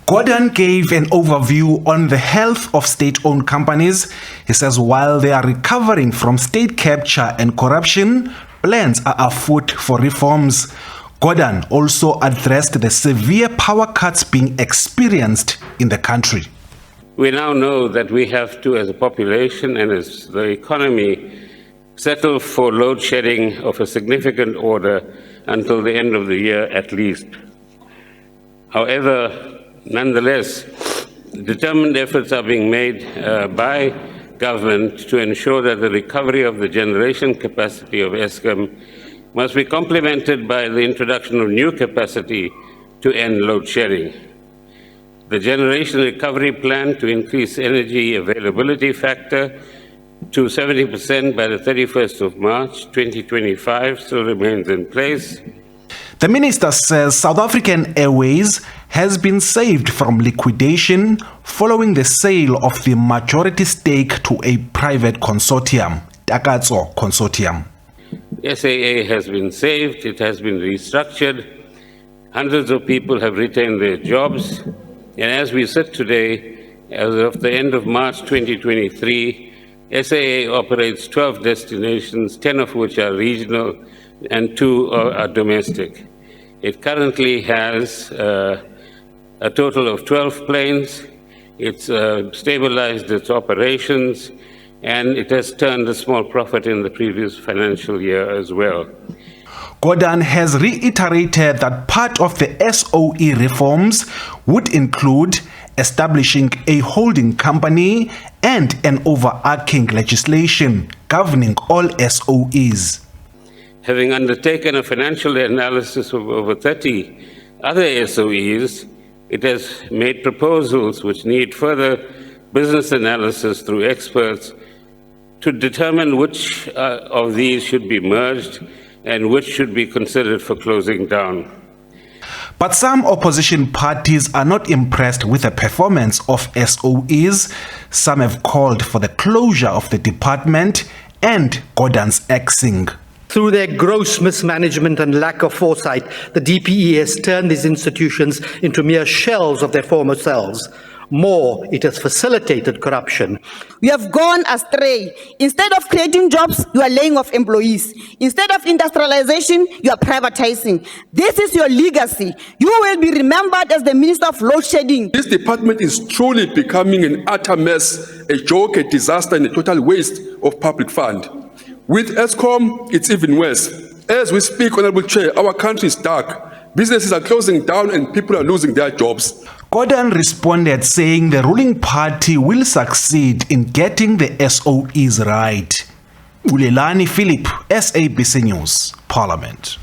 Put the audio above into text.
Gordhan gave an overview on the health of state-owned companies. He says while they are recovering from state capture and corruption, plans are afoot for reforms. Gordhan also addressed the severe power cuts being experienced in the country. We now know that we have to, as a population and as the economy, settle for load shedding of a significant order until the end of the year at least. However, nonetheless, determined efforts are being made by government to ensure that the recovery of the generation capacity of Eskom must be complemented by the introduction of new capacity to end load shedding. The generation recovery plan to increase energy availability factor to 70% by the 31st of March 2025 still remains in place. The minister says South African Airways has been saved from liquidation following the sale of the majority stake to a private consortium, Takatso Consortium. SAA has been saved, it has been restructured, hundreds of people have retained their jobs, and as we sit today, as of the end of March 2023, SAA operates 12 destinations, 10 of which are regional and 2 are domestic. It currently has a total of 12 planes. It's stabilized its operations, and it has turned a small profit in the previous financial year as well. Gordhan has reiterated that part of the SOE reforms would include establishing a holding company and an overarching legislation governing all SOEs. Having undertaken a financial analysis of over 30 other SOEs, it has made proposals which need further business analysis through experts to determine which of these should be merged and which should be considered for closing down. But some opposition parties are not impressed with the performance of SOEs. Some have called for the closure of the department and Gordhan's axing. Through their gross mismanagement and lack of foresight, the DPE has turned these institutions into mere shells of their former selves. More, it has facilitated corruption. We have gone astray. Instead of creating jobs, you are laying off employees. Instead of industrialization, you are privatizing. This is your legacy. You will be remembered as the Minister of Load Shedding. This department is truly becoming an utter mess, a joke, a disaster, and a total waste of public fund. With Eskom, it's even worse. As we speak, Honorable Chair, our country is dark. Businesses are closing down and people are losing their jobs. Gordhan responded saying the ruling party will succeed in getting the SOEs right. Ulelani Philip, SABC News, Parliament.